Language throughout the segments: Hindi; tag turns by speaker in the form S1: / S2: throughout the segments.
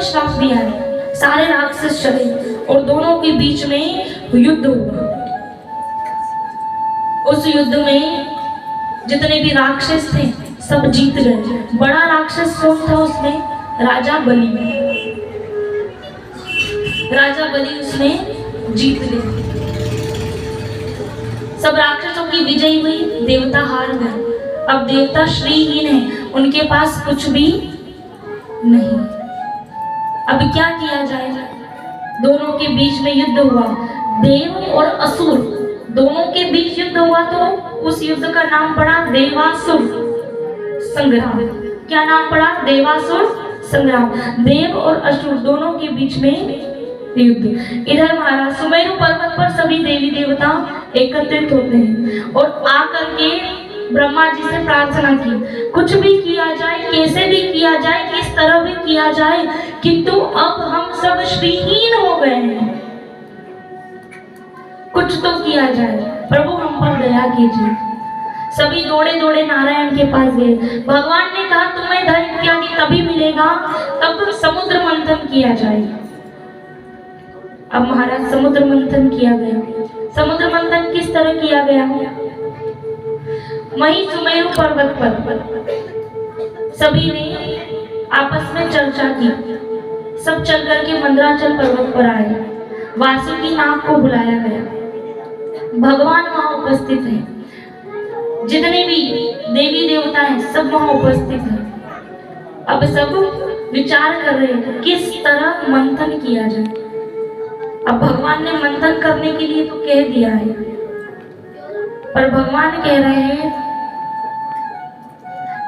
S1: ने श्राप दिया है, सारे राक्षस चले और दोनों के बीच में युद्ध हुआ। उस युद्ध में जितने भी राक्षस थे सब जीत गए। बड़ा राक्षस कौन था उसमें? राजा बलि। राजा बलि उसमें जीत गए। सब राक्षसों की विजय हुई, देवता हार गए। अब देवता श्रीहीन है, उनके पास कुछ भी नहीं। अब क्या किया जाए? दोनों के बीच में युद्ध हुआ, देव और असुर दोनों के बीच युद्ध हुआ। तो उस युद्ध का नाम पड़ा देवासुर संग्राम। क्या नाम पड़ा? देवासुर संग्राम। देव और असुर दोनों के बीच में युद्ध। इधर महाराज सुमेरु पर्वत पर सभी देवी देवता एकत्रित होते हैं और आकर के ब्रह्मा जी से प्रार्थना की, कुछ भी किया जाए, कैसे भी किया जाए, किस तरह भी किया जाए, किंतु अब हम सब श्रीहीन हो गए हैं, कुछ तो किया जाए, प्रभु हम पर दया कीजिए। सभी दौड़े दौड़े नारायण के पास गए। भगवान ने कहा तुम्हें धन इत्यादि तभी मिलेगा तब समुद्र मंथन किया जाए। अब महाराज समुद्र मंथन किया गया। समुद्र मंथन किस तरह किया गया? वहीं सुमेरु पर्वत पर सभी ने आपस में चर्चा की। सब चल करके मंदराचल पर्वत पर आए। वासुकी नाग को बुलाया गया। भगवान वहां उपस्थित हैं, जितने भी देवी देवता हैं सब वहां उपस्थित हैं। अब सब विचार कर रहे हैं किस तरह मंथन किया जाए। अब भगवान ने मंथन करने के लिए तो कह दिया है, पर भगवान कह रहे हैं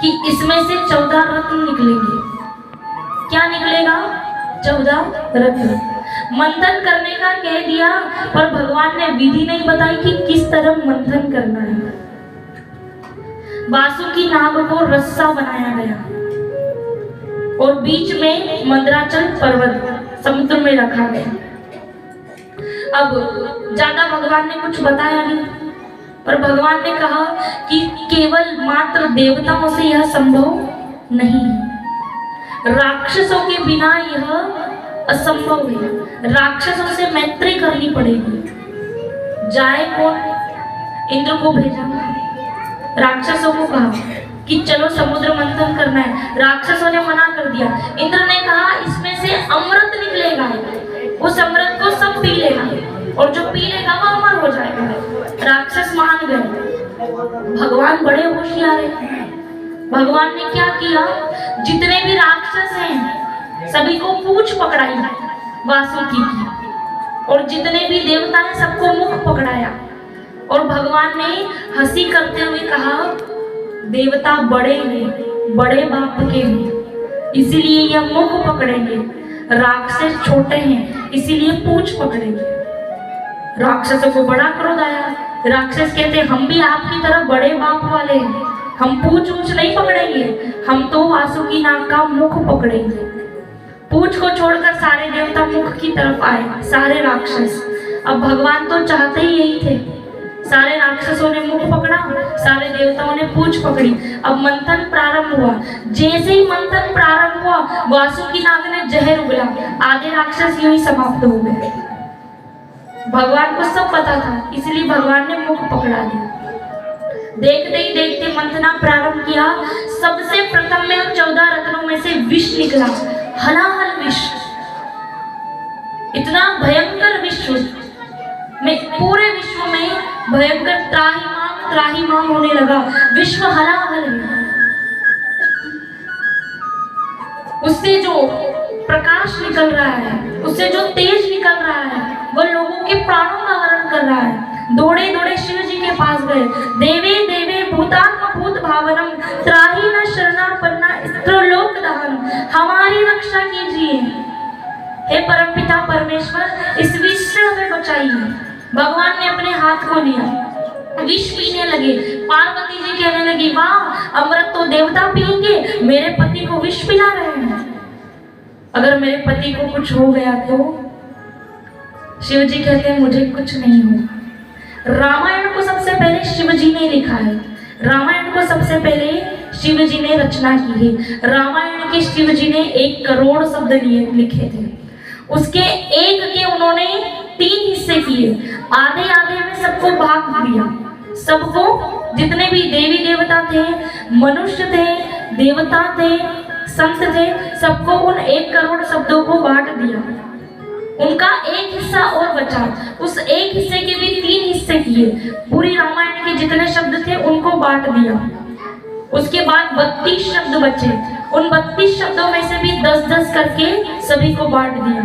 S1: कि इसमें से 14 रत्न निकलेंगे। क्या निकलेगा? 14 रत्न। मंथन करने का कह दिया, पर भगवान ने विधि नहीं बताई कि किस तरह मंथन करना है। वासुकी नाग को रस्सा बनाया गया और बीच में मंदराचल पर्वत समुद्र में रखा गया। अब ज्यादा भगवान ने कुछ बताया नहीं, पर भगवान ने कहा कि केवल मात्र देवताओं से यह संभव नहीं है, राक्षसों के बिना यह असंभव है। राक्षसों से मैत्री करनी पड़ेगी। जाए कौन? इंद्र को भेजा। राक्षसों को कहा कि चलो समुद्र मंथन करना है। राक्षसों ने मना कर दिया। इंद्र ने कहा इसमें से अमृत निकलेगा, उस अमृत को सब पी लेना और जो पी लेगा वो अमर हो जाएगा। राक्षस मान गए। भगवान बड़े होशियार हैं। भगवान ने क्या किया? जितने भी राक्षस हैं सभी को पूंछ पकड़ाई वासुकी की, और जितने भी देवता हैं सबको मुख पकड़ाया। और भगवान ने हंसी करते हुए कहा देवता बड़े हैं, बड़े बाप के हैं, इसीलिए यह मुख पकड़ेंगे। राक्षस छोटे हैं इसीलिए पूंछ पकड़ेंगे। राक्षसों को बड़ा क्रोध आया। राक्षस कहते हम भी आपकी तरह बड़े बाप वाले हैं, हम पूंछ नहीं पकड़ेंगे, हम तो वासुकी नाग का मुख पकड़ेंगे। पूंछ को छोड़कर सारे देवता मुख की तरफ आए, सारे राक्षस। अब भगवान तो चाहते ही यही थे। सारे राक्षसों ने मुख पकड़ा, सारे देवताओं ने पूंछ पकड़ी। अब मंथन प्रारंभ हुआ। जैसे ही मंथन प्रारंभ हुआ वासुकी नाग ने जहर उगला, आधे राक्षस यूं ही समाप्त हो गए। भगवान को सब पता था, इसलिए भगवान ने मुख पकड़ा दिया। देखते ही देखते मंथना प्रारंभ किया। सबसे प्रथम में 14 रत्नों में से विष निकला, हलाहल विष। इतना भयंकर विश्व में, पूरे विश्व में भयंकर त्राहिमाम होने लगा। विश्व हलाहल है। उससे जो प्रकाश निकल रहा है, उससे जो तेज निकल रहा है, वह लोगों के प्राणों का हरण कर रहा है। दौड़े दौड़े शिव जी के पास गए। देवे देवे भूतात्म भूत भावनम त्राहि न शरणापन्ना स्त्रोलोक दहनम, हमारी रक्षा कीजिए हे परमपिता परमेश्वर, इस विष से हमें बचाइए। भगवान ने अपने हाथ को लिया, विष पीने लगे। पार्वती जी कहने लगी वाह, अमृत तो देवता पिएंगे, मेरे पति को विष पिला रहे हैं। अगर मेरे पति को कुछ हो गया तो? शिव जी कहते हैं मुझे कुछ नहीं होगा। रामायण को सबसे पहले शिव जी ने लिखा है। रामायण को सबसे पहले शिव जी ने रचना की है। रामायण के शिव जी ने 1 करोड़ शब्द लिखे थे, उसके एक के उन्होंने 3 हिस्से किए। आधे आधे में सबको भाग दिया, सबको, जितने भी देवी देवता थे, मनुष्य थे, देवता थे, संत थे, सबको उन 1 करोड़ शब्दों को बांट दिया। उनका एक हिस्सा और बचा, उस एक हिस्से के भी 3 हिस्से किए। पूरी रामायण के जितने शब्द थे उनको बांट दिया। उसके बाद 32 शब्द बचे, उन 32 शब्दों में से भी 10-10 करके सभी को बांट दिया।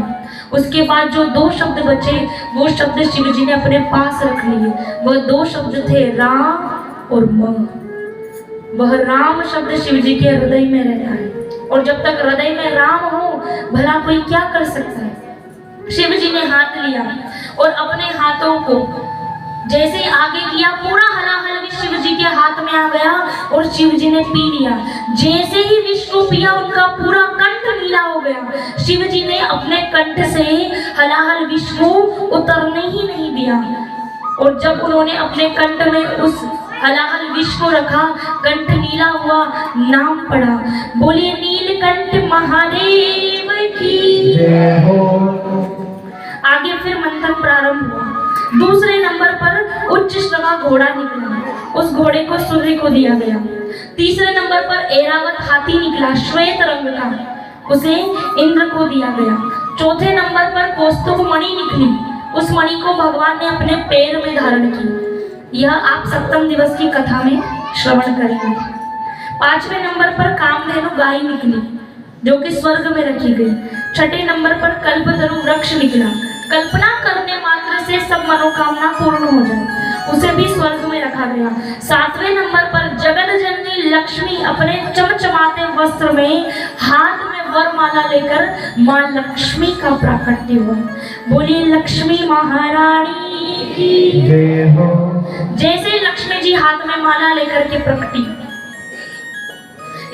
S1: उसके बाद जो 2 शब्द बचे वो शब्द शिव जी ने अपने पास रख लिए। वह 2 शब्द थे राम और म। वह राम शब्द शिव जी के हृदय में रहता है, और जब तक हृदय में राम हो भला कोई क्या कर सकता है। शिव जी ने हाथ लिया और अपने हाथों को जैसे आगे किया, पूरा हलाहल विष शिव जी के हाथ में आ गया और शिव जी ने पी लिया। जैसे ही विष को पिया उनका पूरा कंठ नीला हो गया। शिव जी ने अपने कंठ से हलाहल विष को उतरने ही नहीं दिया, और जब उन्होंने अपने कंठ में उस हलाहल विष को रखा, कंठ नीला हुआ, नाम पड़ा, बोलिए नीलकंठ महादेव की जय हो। आगे फिर मंथन प्रारंभ हुआ। दूसरे नंबर पर उच्च श्रवा घोड़ा निकला, उस घोड़े को सूर्य को दिया गया। तीसरे नंबर पर ऐरावत हाथी निकला श्वेत रंग का, उसे इंद्र को दिया गया। चौथे नंबर पर कौस्तुभ मणि निकली, उस मणि को भगवान ने अपने पैर में धारण की। यह आप सप्तम दिवस की कथा में श्रवण करेंगे। 5वें नंबर पर कामधेनु गाय निकली जो कि स्वर्ग में रखी गई। 6ठे नंबर पर कल्पतरु वृक्ष निकला, कल्पना करने मात्र से सब मनोकामना पूर्ण हो जाए, उसे भी स्वर्ग में रखा गया। 7वें नंबर पर जगत जननी लक्ष्मी अपने चमचमाते वस्त्र में हाथ में वरमाला लेकर मां लक्ष्मी का प्राकट्य हुआ। बोलिए लक्ष्मी महारानी की जय हो। जैसे लक्ष्मी जी हाथ में माला लेकर के प्रकटी,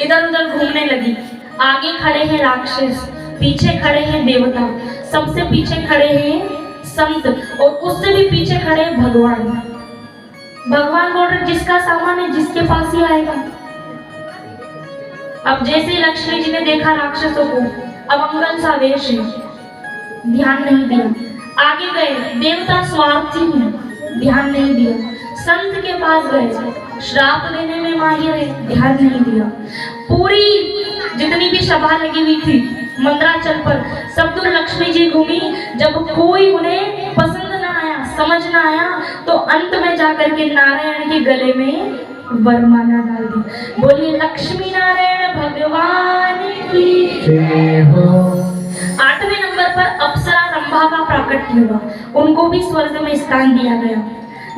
S1: इधर उधर घूमने लगी। आगे खड़े हैं राक्षस, पीछे खड़े हैं देवता, सबसे पीछे खड़े हैं संत, और उससे भी पीछे खड़े हैं भगवान। भगवान बोल रहे जिसका सामान है जिसके पास ही आएगा। अब जैसे लक्ष्मी जी ने देखा राक्षसों को, अब मंगल सा वेश है, ध्यान नहीं दिया। आगे गए, देवता स्वार्थी हैं, ध्यान नहीं दिया। संत के पास गए, श्राप देने में माहिर है, ध्यान नहीं दिया। पूरी जितनी भी सभा लगी हुई थी मंदराचल पर, सब दूर लक्ष्मी जी घूमी। जब कोई उन्हें पसंद ना आया, समझ ना आया, तो अंत में जाकर के नारायण के गले में वरमाला डाल दी। बोलिए लक्ष्मी नारायण भगवान की जय हो। 8वें नंबर पर अप्सरा रंभा का प्राकट्य हुआ, उनको भी स्वर्ग में स्थान दिया गया।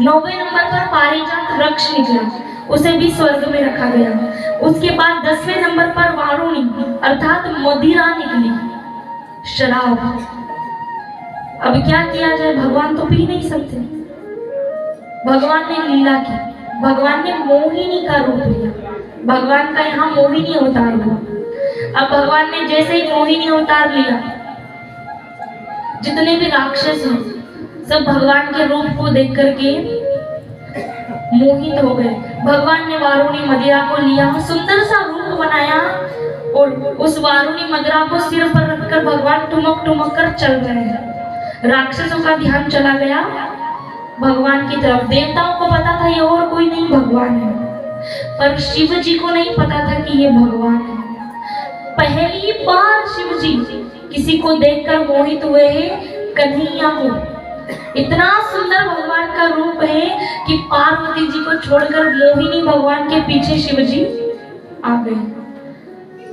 S1: 9वें नंबर पर पारिजात वृक्ष निकला, उसे भी स्वर्ग में रखा गया। उसके बाद 10वें नंबर पर वारुणी अर्थात मदिरा निकली, शराब। अब क्या किया जाए, भगवान तो पी नहीं सकते। भगवान ने लीला की, भगवान ने मोहिनी का रूप लिया। भगवान का यहाँ मोहिनी अवतार हुआ। अब भगवान ने जैसे ही मोहिनी अवतार लिया, जितने भी राक्षस हैं सब भगवान के रूप को देख करके मोहित हो गए। भगवान ने वारुणी मदिरा को लिया, सुंदर सा रूप बनाया, और उस वारुणी मदिरा को सिर पर रखकर भगवान ठुमक ठुमक कर चल रहे हैं। राक्षसों का ध्यान चला गया भगवान की तरफ। देवताओं को पता था ये और कोई नहीं भगवान है, पर शिव जी को नहीं पता था कि ये भगवान है। पहली बार शिव जी किसी को देखकर मोहित हुए हैं, कन्हैया को। इतना सुंदर भगवान का रूप है कि पार्वती जी को छोड़कर मोहिनी भगवान के पीछे शिव जी आ गए।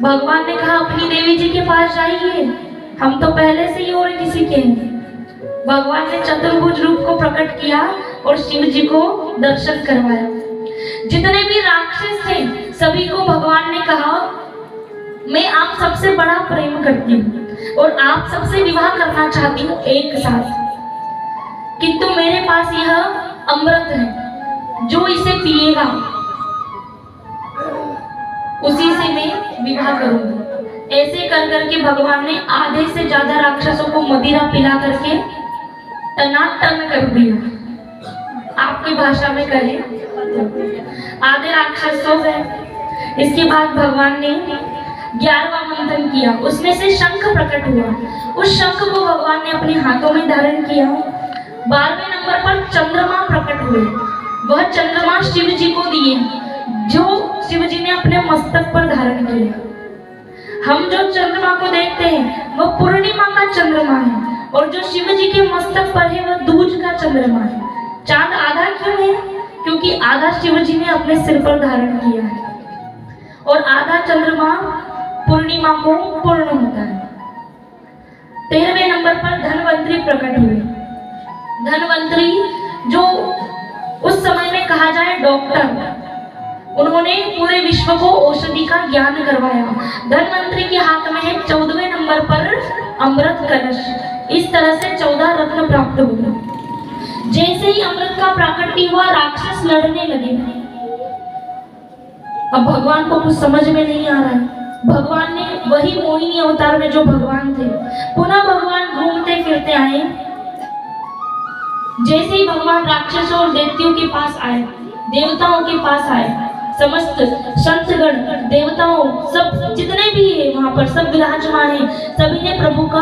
S1: भगवान ने कहा अपनी देवी जी के पास जाइए, हम तो पहले से ही और किसी के हैं। भगवान ने चतुर्भुज रूप को प्रकट किया और शिव जी को दर्शन करवाया। जितने भी राक्षस थे सभी को भगवान ने कहा मैं आप सबसे बड़ा प्रेम करती हूँ और आप सबसे विवाह करना चाहती हूँ एक साथ, किंतु मेरे पास यह अमृत है, जो इसे पिएगा उसी से मैं विवाह करूंगी। ऐसे कर करके भगवान ने आधे से ज्यादा राक्षसों को मदिरा पिला करके टनाटन कर दिया। आपकी भाषा में कहें आधे राक्षस सो गए। इसके बाद भगवान ने 11वां मंथन किया, उसमें से शंख प्रकट हुआ। उस शंख को भगवान ने अपने हाथों में धारण किया। 12वें नंबर पर चंद्रमा प्रकट हुए। वह चंद्रमा शिव जी को दिए, जो शिव जी ने अपने मस्तक पर धारण किया। हम जो चंद्रमा को देखते हैं वह पूर्णिमा का चंद्रमा है, और जो शिव जी के मस्तक पर है वह दूज का चंद्रमा है। चांद आधा क्यों है? क्योंकि आधा शिव जी ने अपने सिर पर धारण किया है, और आधा चंद्रमा पूर्णिमा को पूर्ण होता है। 13वें नंबर पर धनवंतरी प्रकट हुए। धनवंतरी जो उस समय में कहा जाए डॉक्टर, उन्होंने पूरे विश्व को औषधि का ज्ञान करवाया। धनवंतरी के हाथ में है 14वें नंबर पर अमृत कलश। इस तरह से 14 रत्न प्राप्त हुए। जैसे ही अमृत का प्राकट्य हुआ, राक्षस लड़ने लगे। अब भगवान को कुछ समझ में नहीं आ रहा है। भगवान ने वही मोहिनी अवतार में जो भगवान थे, पुनः भगवान घूमते फिरते आए। जैसे ही भगवान राक्षसों और दैत्यों के पास आए, देवताओं के पास आए, समस्त संतगण, देवताओं, सब जितने भी है वहां पर सब विराजमान है, सभी ने प्रभु का